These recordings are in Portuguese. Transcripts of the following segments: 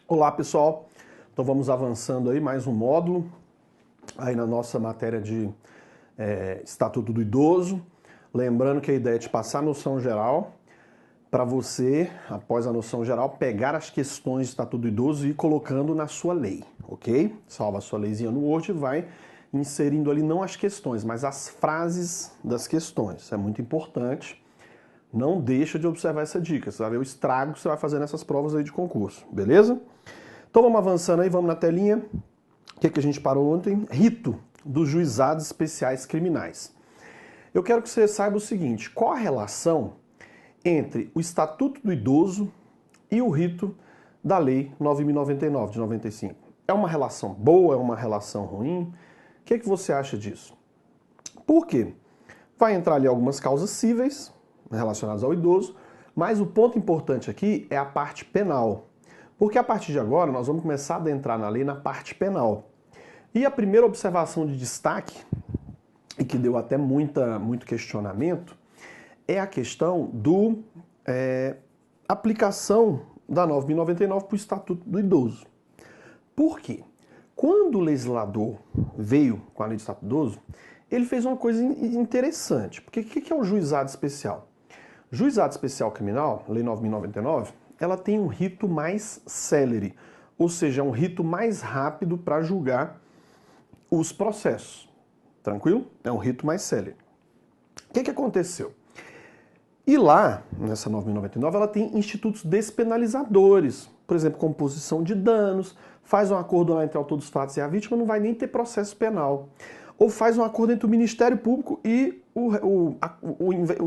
Olá, pessoal. Então vamos avançando aí, mais um módulo aí na nossa matéria de Estatuto do Idoso. Lembrando que a ideia é de passar a noção geral para você, após a noção geral, pegar as questões do Estatuto do Idoso e ir colocando na sua lei, ok? Salva a sua leizinha no Word e vai inserindo ali não as questões, mas as frases das questões. Isso é muito importante. Não deixa de observar essa dica, você vai ver o estrago que você vai fazer nessas provas aí de concurso, beleza? Então vamos avançando aí, vamos na telinha. O que a gente parou ontem? Rito dos juizados especiais criminais. Eu quero que você saiba o seguinte, qual a relação entre o Estatuto do Idoso e o rito da Lei 9.099 de 95? É uma relação boa, é uma relação ruim? O que você acha disso? Por quê? Vai entrar ali algumas causas cíveis relacionadas ao idoso, mas o ponto importante aqui é a parte penal. Porque a partir de agora nós vamos começar a adentrar na lei na parte penal. E a primeira observação de destaque, e que deu até muito questionamento, é a questão do aplicação da 9.099 para o Estatuto do Idoso. Por quê? Quando o legislador veio com a lei do Estatuto do Idoso, ele fez uma coisa interessante. Porque o que é o juizado especial? Juizado especial criminal, Lei 9.099, ela tem um rito mais célere, ou seja, é um rito mais rápido para julgar os processos. Tranquilo? É um rito mais célere. O que aconteceu? E lá, nessa 9.099, ela tem institutos despenalizadores, por exemplo, composição de danos, faz um acordo lá entre o autor dos fatos e a vítima, não vai nem ter processo penal. Ou faz um acordo entre o Ministério Público e,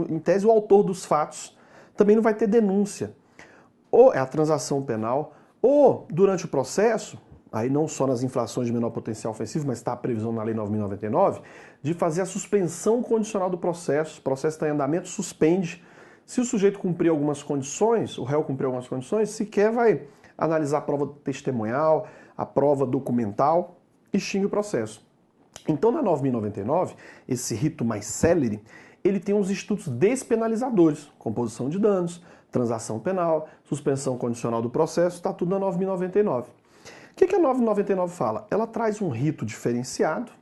em tese, o autor dos fatos, também não vai ter denúncia. Ou é a transação penal, ou durante o processo, aí não só nas infrações de menor potencial ofensivo, mas está a previsão na Lei 9.099, de fazer a suspensão condicional do processo. O processo está em andamento, suspende. Se o sujeito cumprir algumas condições, o réu cumprir algumas condições, sequer vai analisar a prova testemunhal, a prova documental, extingue o processo. Então, na 9.099, esse rito mais célere, ele tem os institutos despenalizadores, composição de danos, transação penal, suspensão condicional do processo, está tudo na 9.099. O que a 9.099 fala? Ela traz um rito diferenciado,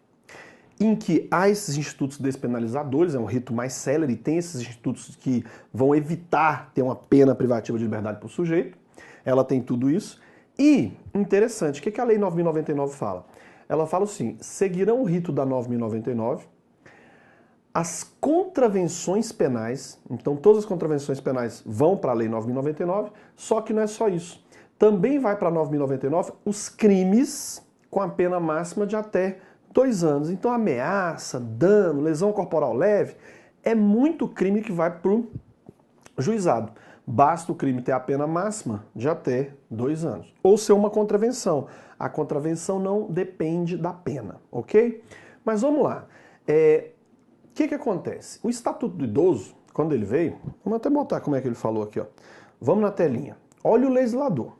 em que há esses institutos despenalizadores, é um rito mais célere, tem esses institutos que vão evitar ter uma pena privativa de liberdade para o sujeito, ela tem tudo isso. E, interessante, o que a Lei 9.099 fala? Ela fala assim, seguirão o rito da 9.099 as contravenções penais, então todas as contravenções penais vão para a Lei 9.099, só que não é só isso. Também vai para a 9.099 os crimes com a pena máxima de até 2 anos. Então ameaça, dano, lesão corporal leve, é muito crime que vai para o juizado. Basta o crime ter a pena máxima de até 2 anos. Ou ser uma contravenção. A contravenção não depende da pena, ok? Mas vamos lá. O que acontece? O Estatuto do Idoso, quando ele veio, vamos até botar como é que ele falou aqui, ó. Vamos na telinha. Olha o legislador.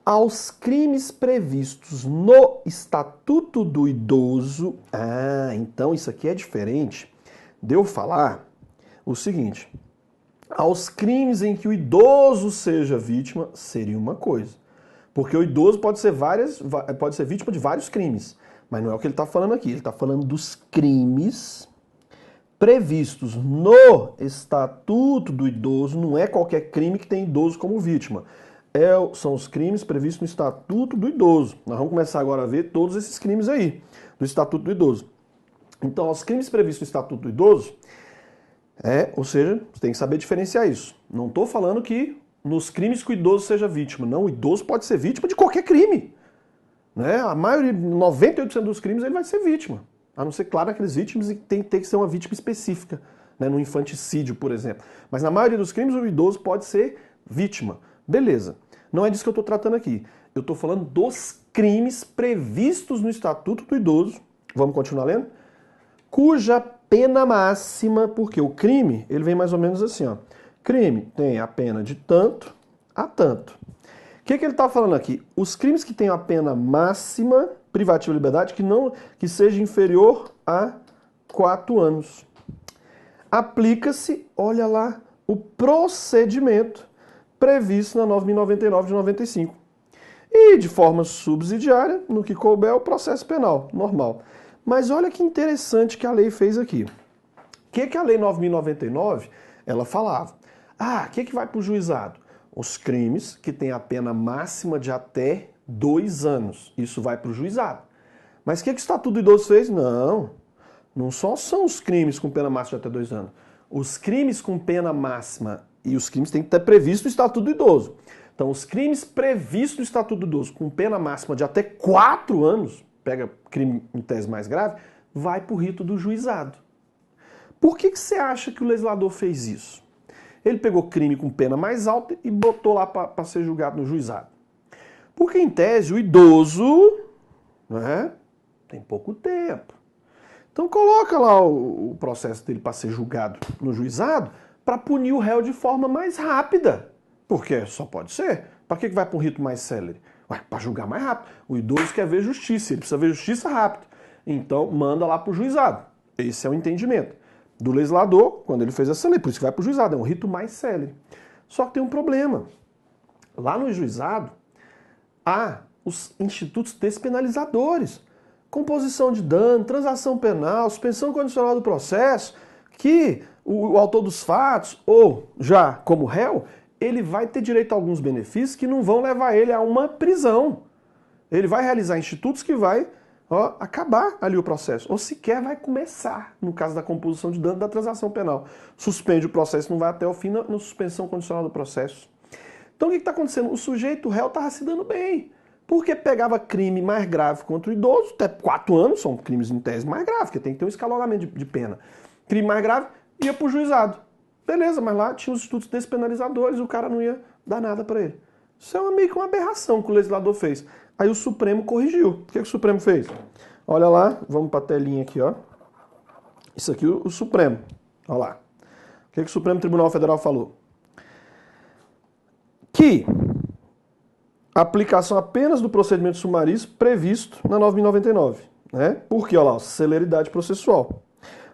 Aos crimes previstos no Estatuto do Idoso... então isso aqui é diferente de eu falar o seguinte... Aos crimes em que o idoso seja vítima, seria uma coisa. Porque o idoso pode ser vítima de vários crimes. Mas não é o que ele está falando aqui. Ele está falando dos crimes previstos no Estatuto do Idoso. Não é qualquer crime que tem idoso como vítima. São os crimes previstos no Estatuto do Idoso. Nós vamos começar agora a ver todos esses crimes aí, do Estatuto do Idoso. Então, os crimes previstos no Estatuto do Idoso... ou seja, você tem que saber diferenciar isso. Não estou falando que nos crimes que o idoso seja vítima. Não, o idoso pode ser vítima de qualquer crime. Né? A maioria, 98% dos crimes, ele vai ser vítima. A não ser, claro, aqueles vítimas que tem que ser uma vítima específica. Né? No infanticídio, por exemplo. Mas na maioria dos crimes, o idoso pode ser vítima. Beleza. Não é disso que eu estou tratando aqui. Eu estou falando dos crimes previstos no Estatuto do Idoso. Vamos continuar lendo? Cuja pena máxima, porque o crime, ele vem mais ou menos assim, ó. Crime tem a pena de tanto a tanto. O que ele está falando aqui? Os crimes que têm a pena máxima, privativa de liberdade, que seja inferior a 4 anos. Aplica-se, olha lá, o procedimento previsto na 9.099 de 95. e de forma subsidiária, no que couber, o processo penal, normal. Mas olha que interessante que a lei fez aqui. O que a Lei 9.099, ela falava? O que vai para o juizado? Os crimes que têm a pena máxima de até 2 anos. Isso vai para o juizado. Mas o que o Estatuto do Idoso fez? Não só são os crimes com pena máxima de até 2 anos. Os crimes com pena máxima, e os crimes têm que estar previstos no Estatuto do Idoso. Então, os crimes previstos no Estatuto do Idoso com pena máxima de até 4 anos, pega crime em tese mais grave, vai para o rito do juizado. Por que você acha que o legislador fez isso? Ele pegou crime com pena mais alta e botou lá para ser julgado no juizado. Porque, em tese, o idoso, né, tem pouco tempo. Então coloca lá o processo dele para ser julgado no juizado para punir o réu de forma mais rápida. Porque só pode ser. Para que vai para um rito mais célere? Para julgar mais rápido. O idoso quer ver justiça, ele precisa ver justiça rápido. Então manda lá para o juizado. Esse é o entendimento do legislador quando ele fez essa lei. Por isso que vai para o juizado, é um rito mais célere. Só que tem um problema. Lá no juizado há os institutos despenalizadores. Composição de dano, transação penal, suspensão condicional do processo, que o autor dos fatos, ou já como réu, ele vai ter direito a alguns benefícios que não vão levar ele a uma prisão. Ele vai realizar institutos que vai acabar ali o processo, ou sequer vai começar, no caso da composição de dano da transação penal. Suspende o processo, não vai até o fim na suspensão condicional do processo. Então o que está acontecendo? O sujeito, o réu, estava se dando bem. Porque pegava crime mais grave contra o idoso, até 4 anos, são crimes em tese mais graves, porque tem que ter um escalonamento de pena. Crime mais grave, ia pro juizado. Beleza, mas lá tinha os institutos despenalizadores, o cara não ia dar nada para ele. Isso é meio que uma aberração que o legislador fez. Aí o Supremo corrigiu. O que o Supremo fez? Olha lá, vamos para a telinha aqui, ó. Isso aqui o Supremo. Olha lá. O que o Supremo Tribunal Federal falou? Que a aplicação apenas do procedimento sumarício previsto na 9.099, né? Porque, olha lá, celeridade processual.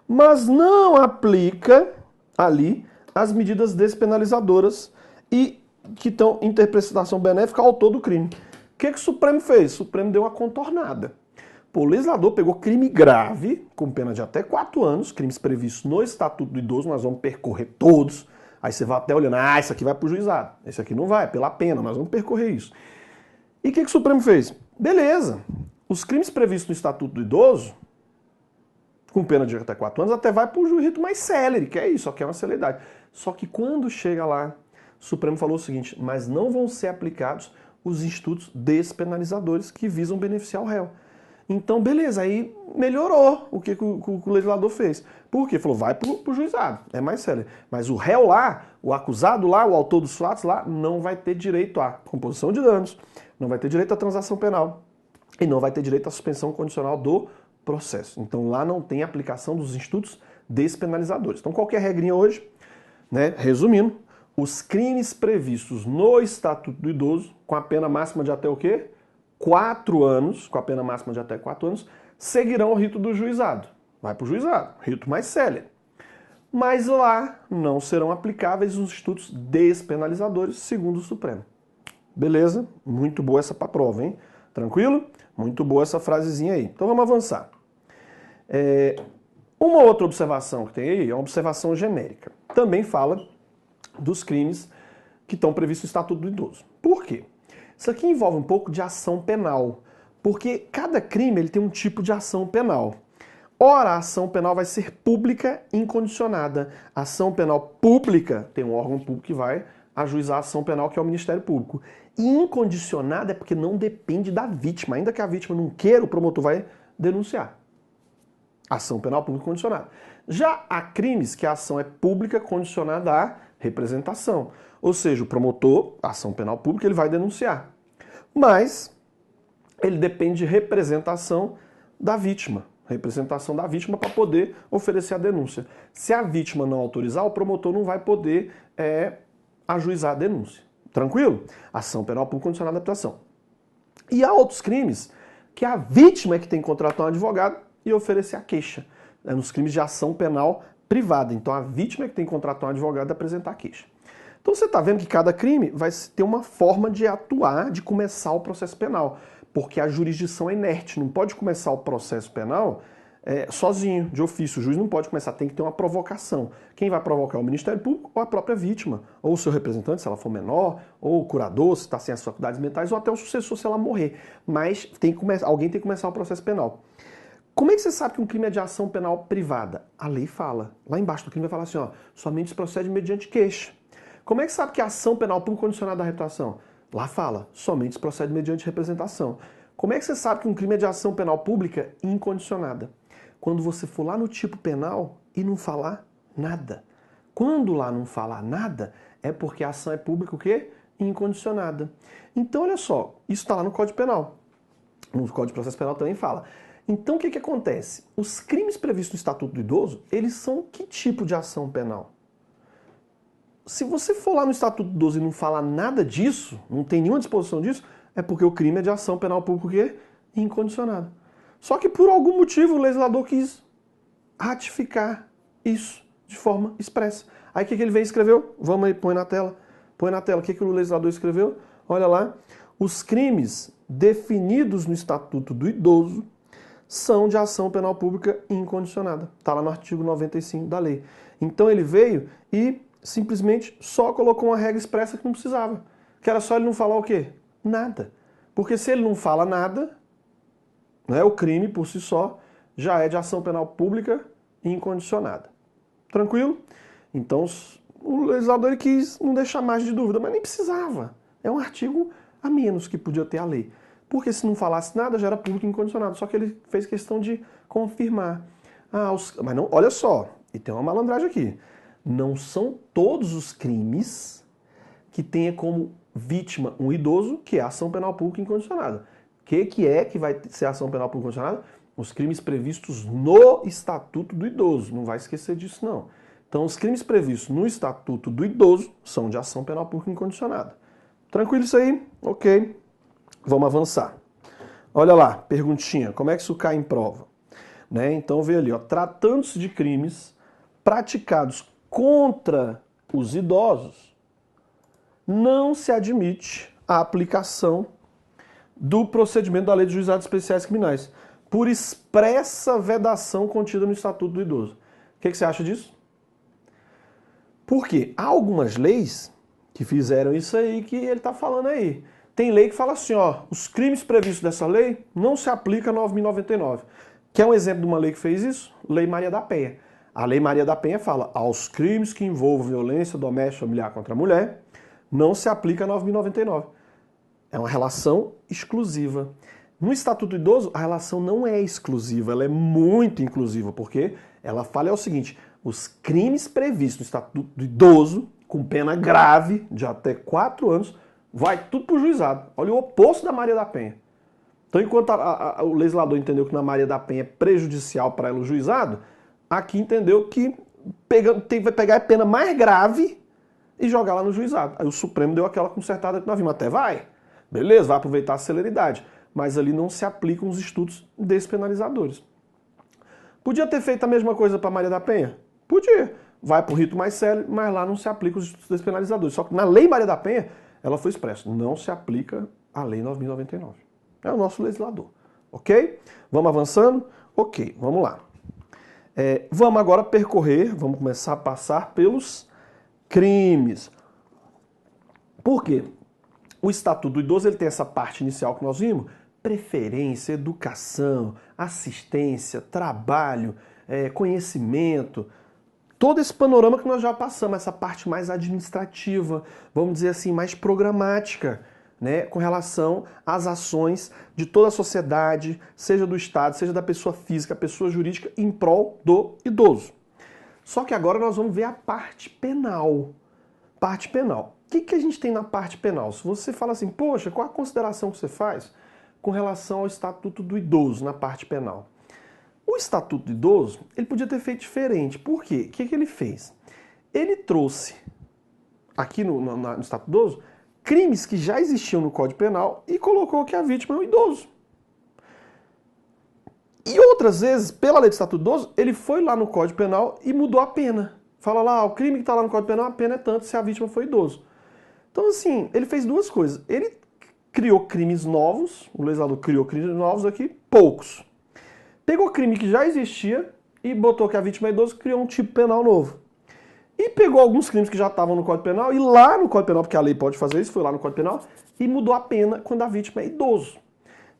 Mas não aplica ali as medidas despenalizadoras e que estão em interpretação benéfica ao autor do crime. O que o Supremo fez? O Supremo deu uma contornada. O legislador pegou crime grave, com pena de até 4 anos, crimes previstos no Estatuto do Idoso, nós vamos percorrer todos. Aí você vai até olhando, esse aqui vai para o juizado, esse aqui não vai, pela pena, nós vamos percorrer isso. E o que o Supremo fez? Beleza, os crimes previstos no Estatuto do Idoso, com pena de até 4 anos, até vai para o rito mais célere, que é isso, só que é uma celeridade. Só que quando chega lá, o Supremo falou o seguinte, mas não vão ser aplicados os institutos despenalizadores que visam beneficiar o réu. Então, beleza, aí melhorou o que o legislador fez. Por quê? Falou, vai pro juizado, é mais sério. Mas o réu lá, o acusado lá, o autor dos fatos lá, não vai ter direito à composição de danos, não vai ter direito à transação penal e não vai ter direito à suspensão condicional do processo. Então, lá não tem aplicação dos institutos despenalizadores. Então, qualquer regrinha hoje, né, resumindo, os crimes previstos no Estatuto do Idoso, com a pena máxima de até o quê? 4 anos, com a pena máxima de até 4 anos, seguirão o rito do juizado. Vai para o juizado, rito mais célere. Mas lá não serão aplicáveis os institutos despenalizadores, segundo o Supremo. Beleza? Muito boa essa pra prova, hein? Tranquilo? Muito boa essa frasezinha aí. Então vamos avançar. Uma outra observação que tem aí é uma observação genérica. Também fala dos crimes que estão previstos no Estatuto do Idoso. Por quê? Isso aqui envolve um pouco de ação penal, porque cada crime ele tem um tipo de ação penal. Ora, a ação penal vai ser pública incondicionada. A ação penal pública tem um órgão público que vai ajuizar a ação penal, que é o Ministério Público. E incondicionada é porque não depende da vítima. Ainda que a vítima não queira, o promotor vai denunciar. Ação penal pública condicionada. Já há crimes que a ação é pública condicionada à representação. Ou seja, o promotor, a ação penal pública, ele vai denunciar. Mas ele depende de representação da vítima. Representação da vítima para poder oferecer a denúncia. Se a vítima não autorizar, o promotor não vai poder ajuizar a denúncia. Tranquilo? Ação penal pública condicionada à adaptação. E há outros crimes que a vítima é que tem que contratar um advogado e oferecer a queixa. Nos crimes de ação penal privada. Então a vítima é que tem que contratar um advogado e apresentar a queixa. Então você está vendo que cada crime vai ter uma forma de atuar, de começar o processo penal, porque a jurisdição é inerte, não pode começar o processo penal sozinho, de ofício. O juiz não pode começar, tem que ter uma provocação. Quem vai provocar é o Ministério Público ou a própria vítima, ou o seu representante, se ela for menor, ou o curador, se está sem as faculdades mentais, ou até o sucessor, se ela morrer. Mas alguém tem que começar o processo penal. Como é que você sabe que um crime é de ação penal privada? A lei fala. Lá embaixo do crime vai falar assim, ó, somente se procede mediante queixa. Como é que sabe que a ação penal pública condicionada à reputação? Lá fala, somente se procede mediante representação. Como é que você sabe que um crime é de ação penal pública incondicionada? Quando você for lá no tipo penal e não falar nada. Quando lá não falar nada, é porque a ação é pública o quê? Incondicionada. Então, olha só, isso está lá no Código Penal. No Código de Processo Penal também fala. Então, o que acontece? Os crimes previstos no Estatuto do Idoso, eles são que tipo de ação penal? Se você for lá no Estatuto do Idoso e não falar nada disso, não tem nenhuma disposição disso, é porque o crime é de ação penal pública o quê? Incondicionada. Só que por algum motivo o legislador quis ratificar isso de forma expressa. Aí o que ele veio e escreveu? Vamos aí, põe na tela. Põe na tela. O que o legislador escreveu? Olha lá. Os crimes definidos no Estatuto do Idoso são de ação penal pública incondicionada. Está lá no artigo 95 da lei. Então ele veio e simplesmente só colocou uma regra expressa que não precisava. Que era só ele não falar o quê? Nada. Porque se ele não fala nada, né, o crime por si só já é de ação penal pública incondicionada. Tranquilo? Então o legislador ele quis não deixar mais de dúvida, mas nem precisava. É um artigo a menos que podia ter a lei. Porque se não falasse nada já era público incondicionado. Só que ele fez questão de confirmar. Mas não, olha só, e tem uma malandragem aqui. Não são todos os crimes que tenha como vítima um idoso que é ação penal pública incondicionada. O que vai ser ação penal pública incondicionada? Os crimes previstos no Estatuto do Idoso. Não vai esquecer disso, não. Então, os crimes previstos no Estatuto do Idoso são de ação penal pública incondicionada. Tranquilo isso aí? Ok. Vamos avançar. Olha lá, perguntinha. Como é que isso cai em prova? Né? Então, vê ali, ó, tratando-se de crimes praticados contra os idosos, não se admite a aplicação do procedimento da Lei de Juizados Especiais Criminais, por expressa vedação contida no Estatuto do Idoso. O que você acha disso? Porque há algumas leis que fizeram isso aí que ele está falando aí. Tem lei que fala assim, ó, os crimes previstos dessa lei não se aplica a 9.099. Quer um exemplo de uma lei que fez isso? Lei Maria da Penha. A Lei Maria da Penha fala, aos crimes que envolvam violência doméstica familiar contra a mulher, não se aplica a 9.099. É uma relação exclusiva. No Estatuto do Idoso, a relação não é exclusiva, ela é muito inclusiva, porque ela fala o seguinte, os crimes previstos no Estatuto do Idoso, com pena grave de até 4 anos, vai tudo para o juizado. Olha o oposto da Maria da Penha. Então, enquanto o legislador entendeu que na Maria da Penha é prejudicial para ela o juizado, aqui entendeu que vai pegar a pena mais grave e jogar lá no juizado. Aí o Supremo deu aquela consertada que nós vimos, até vai. Beleza, vai aproveitar a celeridade. Mas ali não se aplicam os institutos despenalizadores. Podia ter feito a mesma coisa para Maria da Penha? Podia. Vai para o rito mais sério, mas lá não se aplica os institutos despenalizadores. Só que na Lei Maria da Penha, ela foi expressa. Não se aplica a Lei 9.099. É o nosso legislador. Ok? Vamos avançando? Ok, vamos lá. Vamos agora percorrer, vamos começar a passar pelos crimes. Por quê? O Estatuto do Idoso ele tem essa parte inicial que nós vimos, preferência, educação, assistência, trabalho, conhecimento, todo esse panorama que nós já passamos, essa parte mais administrativa, vamos dizer assim, mais programática, né, com relação às ações de toda a sociedade, seja do Estado, seja da pessoa física, pessoa jurídica, em prol do idoso. Só que agora nós vamos ver a parte penal. Parte penal. O que a gente tem na parte penal? Se você fala assim, poxa, qual a consideração que você faz com relação ao Estatuto do Idoso na parte penal? O Estatuto do Idoso, ele podia ter feito diferente. Por quê? O que ele fez? Ele trouxe, aqui no Estatuto do Idoso, crimes que já existiam no Código Penal e colocou que a vítima é o idoso. E outras vezes, pela lei do Estatuto do Idoso, ele foi lá no Código Penal e mudou a pena. Fala lá, o crime que está lá no Código Penal, a pena é tanto se a vítima foi idoso. Então, assim, ele fez duas coisas. Ele criou crimes novos, o legislador criou crimes novos aqui, poucos. Pegou crime que já existia e botou que a vítima é idosa, criou um tipo penal novo. E pegou alguns crimes que já estavam no Código Penal, e lá no Código Penal, porque a lei pode fazer isso, foi lá no Código Penal, e mudou a pena quando a vítima é idoso.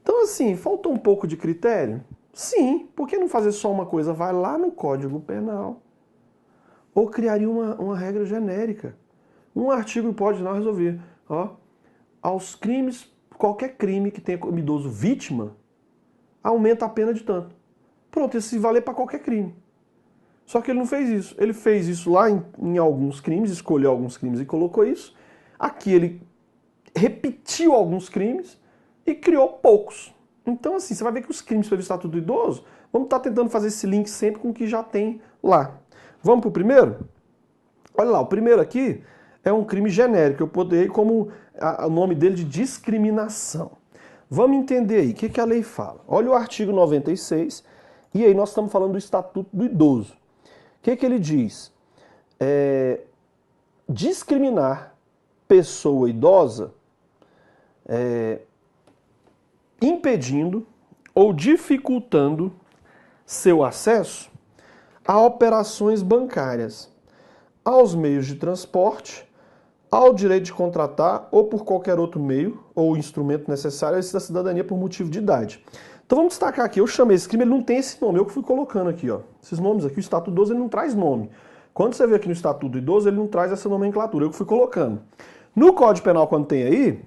Então, assim, faltou um pouco de critério? Sim, por que não fazer só uma coisa? Vai lá no Código Penal. Ou criaria uma regra genérica. Um artigo pode não resolver. Ó, aos crimes, qualquer crime que tenha como idoso vítima, aumenta a pena de tanto. Pronto, isso se valer para qualquer crime. Só que ele não fez isso. Ele fez isso lá em alguns crimes, escolheu alguns crimes e colocou isso. Aqui ele repetiu alguns crimes e criou poucos. Então, assim, você vai ver que os crimes pelo Estatuto do Idoso, vamos estar tentando fazer esse link sempre com o que já tem lá. Vamos para o primeiro? Olha lá, o primeiro aqui é um crime genérico. Eu botei como o nome dele de discriminação. Vamos entender aí o que a lei fala. Olha o artigo 96, e aí nós estamos falando do Estatuto do Idoso. O que ele diz? Discriminar pessoa idosa impedindo ou dificultando seu acesso a operações bancárias, aos meios de transporte, ao direito de contratar ou por qualquer outro meio ou instrumento necessário a exercício da cidadania por motivo de idade. Então vamos destacar aqui, eu chamei esse crime, ele não tem esse nome, eu que fui colocando aqui, ó. Esses nomes aqui, o Estatuto do Idoso ele não traz nome. Quando você vê aqui no Estatuto do Idoso, ele não traz essa nomenclatura, eu que fui colocando. No Código Penal, quando tem aí,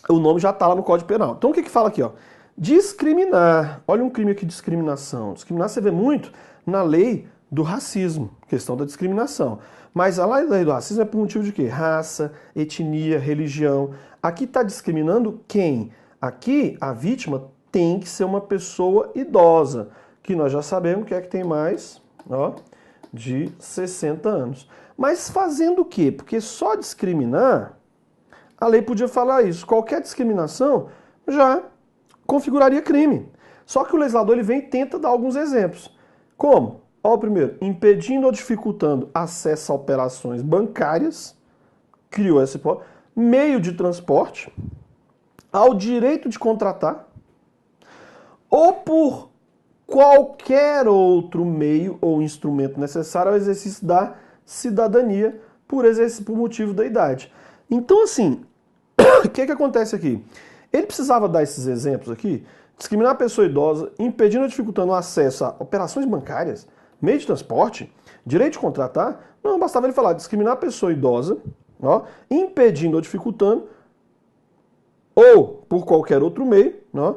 o nome já está lá no Código Penal. Então o que fala aqui, ó? Discriminar. Olha um crime aqui de discriminação. Discriminar você vê muito na lei do racismo, questão da discriminação. Mas a lei do racismo é por motivo de quê? Raça, etnia, religião. Aqui está discriminando quem? Aqui a vítima tem que ser uma pessoa idosa, que nós já sabemos que é que tem mais, ó, de 60 anos. Mas fazendo o quê? Porque só discriminar, a lei podia falar isso. Qualquer discriminação já configuraria crime. Só que o legislador ele vem e tenta dar alguns exemplos. Como? Ó, o primeiro, impedindo ou dificultando acesso a operações bancárias, criou esse meio de transporte, ao direito de contratar, ou por qualquer outro meio ou instrumento necessário ao exercício da cidadania por motivo da idade. Então, assim, o que acontece aqui? Ele precisava dar esses exemplos aqui, discriminar a pessoa idosa, impedindo ou dificultando o acesso a operações bancárias, meio de transporte, direito de contratar. Não, bastava ele falar discriminar a pessoa idosa, ó, impedindo ou dificultando, ou por qualquer outro meio, ó,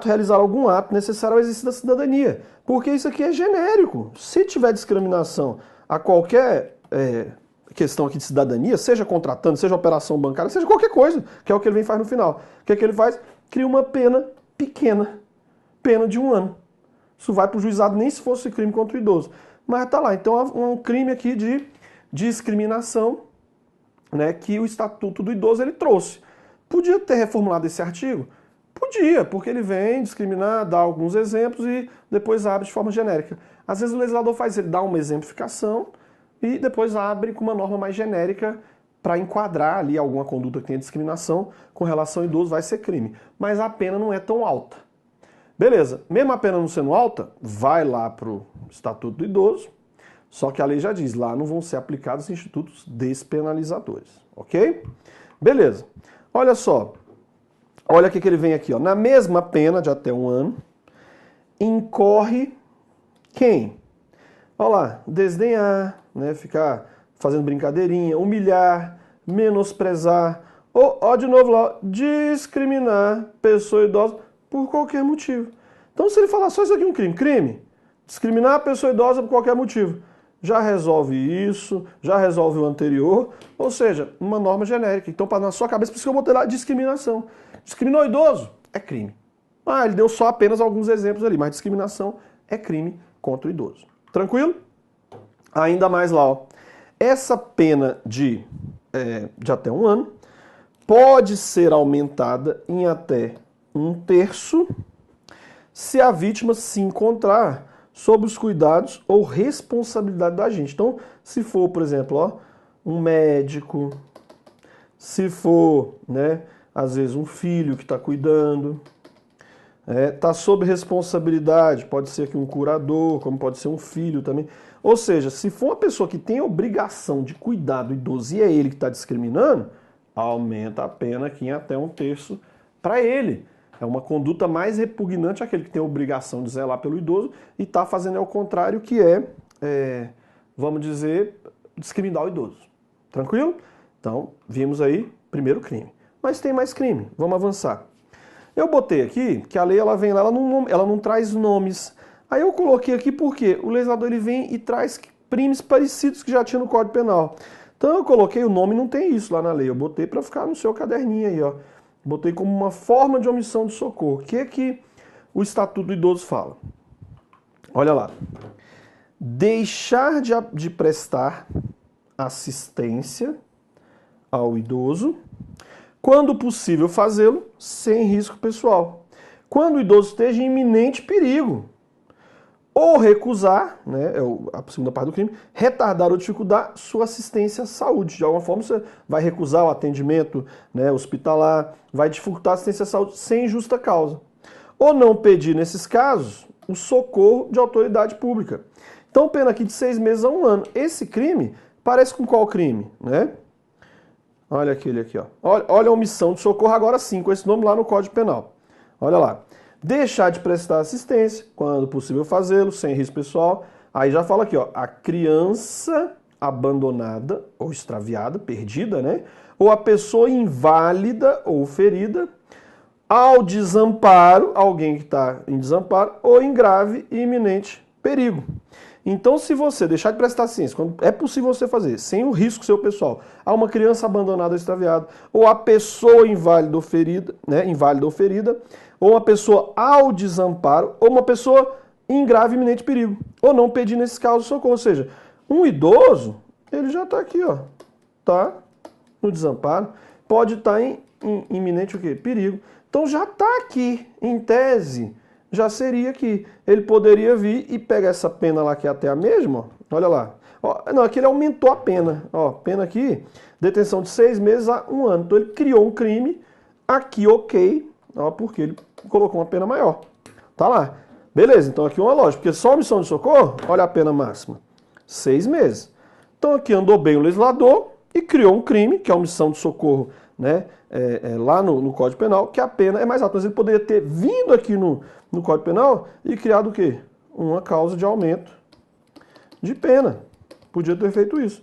realizar algum ato necessário ao exercício da cidadania. Porque isso aqui é genérico. Se tiver discriminação a qualquer questão aqui de cidadania, seja contratando, seja operação bancária, seja qualquer coisa, que é o que ele vem e faz no final. O que é que ele faz? Cria uma pena pequena, pena de 1 ano. Isso vai para o juizado nem se fosse crime contra o idoso. Mas tá lá, então é um crime aqui de discriminação, né, que o Estatuto do Idoso ele trouxe. Podia ter reformulado esse artigo? Podia, porque ele vem discriminar, dá alguns exemplos e depois abre de forma genérica. Às vezes o legislador faz, ele dá uma exemplificação e depois abre com uma norma mais genérica para enquadrar ali alguma conduta que tenha discriminação com relação ao idoso, vai ser crime. Mas a pena não é tão alta. Beleza, mesmo a pena não sendo alta, vai lá para o Estatuto do Idoso, só que a lei já diz, lá não vão ser aplicados institutos despenalizadores, ok? Beleza, olha só, olha o que ele vem aqui, ó. Na mesma pena de até 1 ano, incorre quem? Olha lá, desdenhar, né, ficar fazendo brincadeirinha, humilhar, menosprezar, ou, ó, de novo lá, discriminar pessoa idosa por qualquer motivo. Então, se ele falar só isso aqui, um crime, discriminar a pessoa idosa por qualquer motivo, já resolve isso, já resolve o anterior, ou seja, uma norma genérica. Então, na sua cabeça, por isso que eu botei lá discriminação. Discriminou o idoso? É crime. Ah, ele deu só apenas alguns exemplos ali, mas discriminação é crime contra o idoso. Tranquilo? Ainda mais lá, ó. Essa pena de até 1 ano pode ser aumentada em até 1/3 se a vítima se encontrar sob os cuidados ou responsabilidade da gente. Então, se for, por exemplo, ó, um médico, se for, né, às vezes um filho que está cuidando, está sob responsabilidade, pode ser aqui um curador, como pode ser um filho também. Ou seja, se for uma pessoa que tem a obrigação de cuidar do idoso e é ele que está discriminando, aumenta a pena aqui em até 1/3 para ele. É uma conduta mais repugnante àquele que tem a obrigação de zelar pelo idoso e está fazendo ao contrário, que vamos dizer, discriminar o idoso. Tranquilo? Então, vimos aí, primeiro crime. Mas tem mais crime, vamos avançar. Eu botei aqui que a lei ela vem lá, ela não traz nomes. Aí eu coloquei aqui porque o legislador ele vem e traz crimes parecidos que já tinha no Código Penal. Então eu coloquei o nome, não tem isso lá na lei. Eu botei para ficar no seu caderninho aí, ó. Botei como uma forma de omissão de socorro. O que é que o Estatuto do Idoso fala? Olha lá. Deixar de prestar assistência ao idoso, quando possível fazê-lo, sem risco pessoal. Quando o idoso esteja em iminente perigo. Ou recusar, né, é a segunda parte do crime, retardar ou dificultar sua assistência à saúde. De alguma forma você vai recusar o atendimento, né, hospitalar, vai dificultar a assistência à saúde sem justa causa. Ou não pedir, nesses casos, o socorro de autoridade pública. Então, pena aqui de 6 meses a 1 ano. Esse crime parece com qual crime? Né? Olha aquele aqui, ó. Olha a omissão de socorro agora sim, com esse nome lá no Código Penal. Olha lá. Deixar de prestar assistência, quando possível fazê-lo, sem risco pessoal. Aí já fala aqui, ó, a criança abandonada ou extraviada, perdida, né? Ou a pessoa inválida ou ferida, ao desamparo, alguém que está em desamparo, ou em grave e iminente perigo. Então, se você deixar de prestar assistência, quando é possível você fazer, sem o risco seu pessoal, a uma criança abandonada ou extraviada, ou a pessoa inválida ou ferida, né, ou uma pessoa ao desamparo, ou uma pessoa em grave e iminente perigo, ou não pedir nesses casos socorro. Ou seja, um idoso, ele já está aqui, ó, tá no desamparo, pode estar em iminente o quê? Perigo. Então já está aqui, em tese, já seria que ele poderia vir e pegar essa pena lá que é até a mesma, ó, olha lá. Ó, não, aqui ele aumentou a pena, ó, pena aqui, detenção de 6 meses a 1 ano. Então ele criou um crime, aqui ok, ó, porque ele colocou uma pena maior. Tá lá. Beleza, então aqui uma lógica, porque só omissão de socorro, olha a pena máxima, 6 meses. Então aqui andou bem o legislador e criou um crime, que é a omissão de socorro, né, lá no Código Penal, que a pena é mais alta. Mas ele poderia ter vindo aqui no Código Penal e criado o quê? Uma causa de aumento de pena. Podia ter feito isso.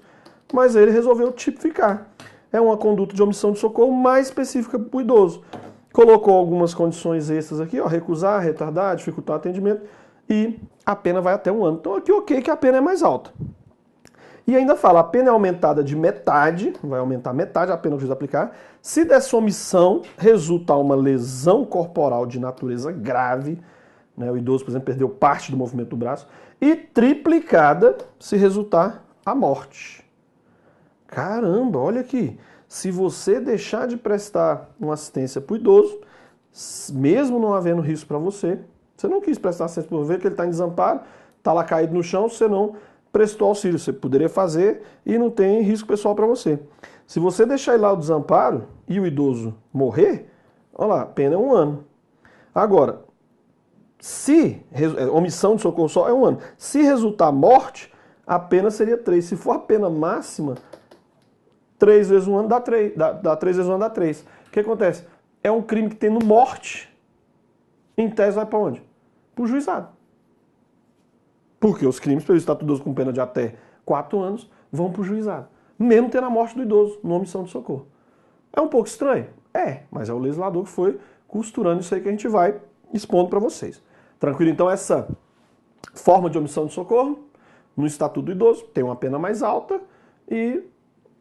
Mas aí ele resolveu tipificar. É uma conduta de omissão de socorro mais específica para o idoso. Colocou algumas condições extras aqui, ó, recusar, retardar, dificultar o atendimento, e a pena vai até 1 ano. Então aqui ok que a pena é mais alta. E ainda fala, a pena é aumentada de metade, vai aumentar metade a pena que o juiz aplicar, se dessa omissão resultar uma lesão corporal de natureza grave, né, o idoso, por exemplo, perdeu parte do movimento do braço, e triplicada se resultar a morte. Caramba, olha aqui. Se você deixar de prestar uma assistência para o idoso, mesmo não havendo risco para você, você não quis prestar assistência por ver que ele está em desamparo, está lá caído no chão, você não prestou auxílio. Você poderia fazer e não tem risco pessoal para você. Se você deixar ele lá o desamparo e o idoso morrer, olha lá, a pena é 1 ano. Agora, se omissão de socorro só é 1 ano. Se resultar morte, a pena seria 3. Se for a pena máxima, 3 vezes 1 ano dá 3. Dá 3 vezes 1 ano dá 3. O que acontece? É um crime que tendo morte, em tese vai para onde? Para o juizado. Porque os crimes pelo Estatuto do Idoso com pena de até 4 anos vão para o juizado. Mesmo tendo a morte do idoso, numa omissão de socorro. É um pouco estranho? É, mas é o legislador que foi costurando isso aí que a gente vai expondo para vocês. Tranquilo? Então essa forma de omissão de socorro, no Estatuto do Idoso, tem uma pena mais alta e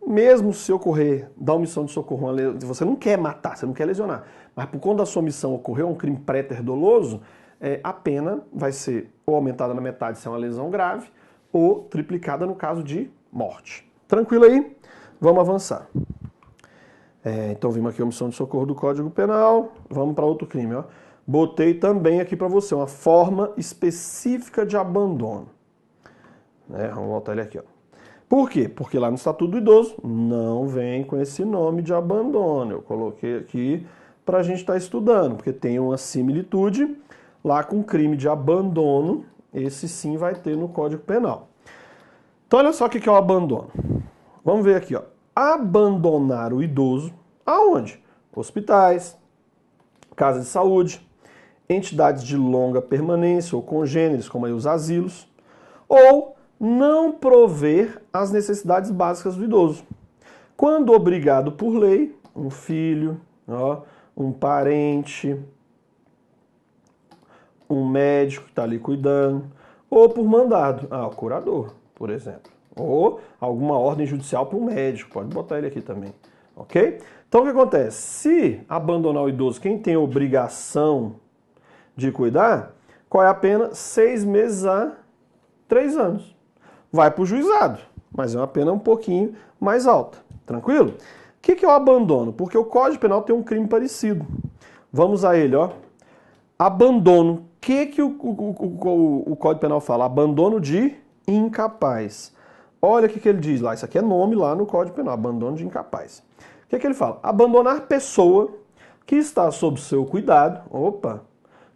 mesmo se ocorrer da omissão de socorro, você não quer matar, você não quer lesionar, mas por conta da sua omissão ocorreu um crime préter doloso, a pena vai ser ou aumentada na metade se é uma lesão grave, ou triplicada no caso de morte. Tranquilo aí? Vamos avançar. Então vimos aqui a omissão de socorro do Código Penal, vamos para outro crime. Ó. botei também aqui para você uma forma específica de abandono. Né? Vamos voltar ele aqui, ó. Por quê? Porque lá no Estatuto do Idoso não vem com esse nome de abandono. Eu coloquei aqui para a gente estar estudando, porque tem uma similitude lá com o crime de abandono. Esse sim vai ter no Código Penal. Então olha só o que é o abandono. Vamos ver aqui, ó. Abandonar o idoso aonde? Hospitais, casas de saúde, entidades de longa permanência ou congêneres, como aí os asilos, ou não prover as necessidades básicas do idoso. Quando obrigado por lei, um filho, ó, um parente, um médico que está ali cuidando, ou por mandado, o curador, por exemplo. Ou alguma ordem judicial para um médico, pode botar ele aqui também, ok? Então o que acontece? Se abandonar o idoso, quem tem obrigação de cuidar, qual é a pena? 6 meses a 3 anos. Vai para o juizado, mas é uma pena um pouquinho mais alta, tranquilo? O que é o abandono? Porque o Código Penal tem um crime parecido. Vamos a ele, ó. Abandono. O que o Código Penal fala? Abandono de incapaz. Olha o que ele diz lá. Isso aqui é nome lá no Código Penal. Abandono de incapaz. O que ele fala? Abandonar pessoa que está sob seu cuidado,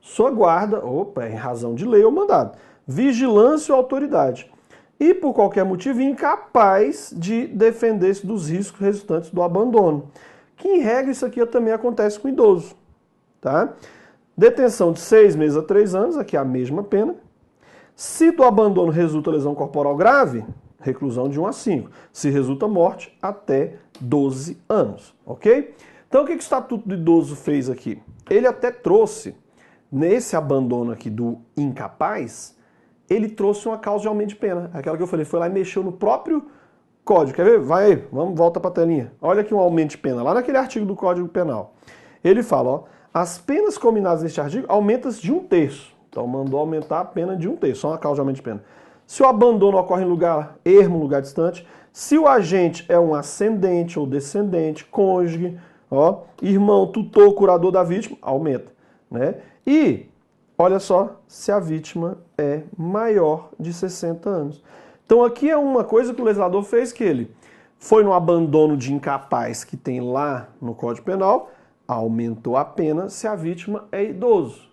sua guarda, em razão de lei ou mandado, vigilância ou autoridade, e por qualquer motivo incapaz de defender-se dos riscos resultantes do abandono. Que em regra isso aqui também acontece com o idoso, tá? Detenção de 6 meses a 3 anos, aqui é a mesma pena. Se do abandono resulta lesão corporal grave, reclusão de 1 a 5. Se resulta morte, até 12 anos, ok? Então o que o Estatuto do Idoso fez aqui? Ele até trouxe, nesse abandono aqui do incapaz, ele trouxe uma causa de aumento de pena. Aquela que eu falei, foi lá e mexeu no próprio código. Quer ver? Vai aí, volta para a telinha. Olha aqui um aumento de pena, lá naquele artigo do Código Penal. Ele fala, ó, as penas combinadas neste artigo aumentam de 1/3. Então mandou aumentar a pena de 1/3, só uma causa de aumento de pena. Se o abandono ocorre em lugar ermo, lugar distante, se o agente é um ascendente ou descendente, cônjuge, ó, irmão, tutor, curador da vítima, aumenta, né? E olha só, se a vítima é maior de 60 anos. Então aqui é uma coisa que o legislador fez, que ele foi no abandono de incapaz que tem lá no Código Penal, aumentou a pena se a vítima é idoso.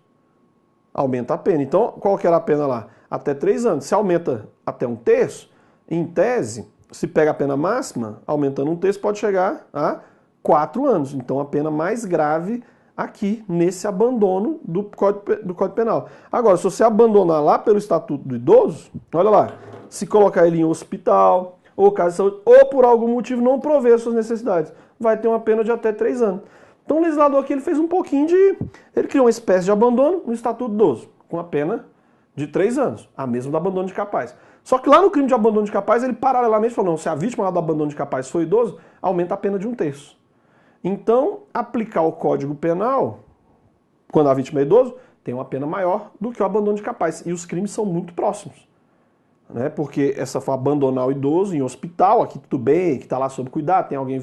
Aumenta a pena. Então, qual que era a pena lá? Até 3 anos. Se aumenta até 1/3, em tese, se pega a pena máxima, aumentando 1/3, pode chegar a 4 anos. Então, a pena mais grave aqui, nesse abandono do Código Penal. Agora, se você abandonar lá pelo Estatuto do Idoso, olha lá, se colocar ele em hospital, ou casa de saúde, ou por algum motivo não prover as suas necessidades, vai ter uma pena de até 3 anos. Então o legislador aqui ele fez um pouquinho de... Ele criou uma espécie de abandono no Estatuto do Idoso, com a pena de 3 anos, a mesma do abandono de capaz. Só que lá no crime de abandono de capaz, ele paralelamente falou, não, se a vítima lá do abandono de capaz for idoso, aumenta a pena de 1/3. Então, aplicar o Código Penal, quando a vítima é idoso, tem uma pena maior do que o abandono de capaz. E os crimes são muito próximos. Né? Porque essa foi abandonar o idoso em hospital, aqui tudo bem, que está lá sob cuidado, tem alguém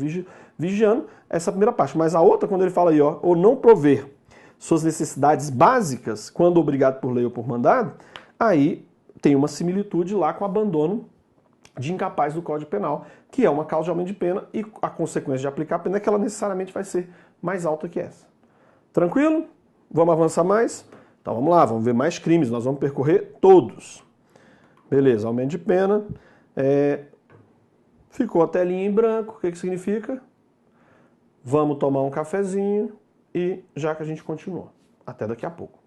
vigiando, essa é a primeira parte. Mas a outra, quando ele fala aí, ó, ou não prover suas necessidades básicas, quando obrigado por lei ou por mandado, aí tem uma similitude lá com o abandono de incapaz do Código Penal, que é uma causa de aumento de pena, e a consequência de aplicar a pena é que ela necessariamente vai ser mais alta que essa. Tranquilo? Vamos avançar mais? Então vamos lá, vamos ver mais crimes, nós vamos percorrer todos. Beleza, aumento de pena. Ficou a telinha em branco, o que significa? Vamos tomar um cafezinho e já que a gente continua. Até daqui a pouco.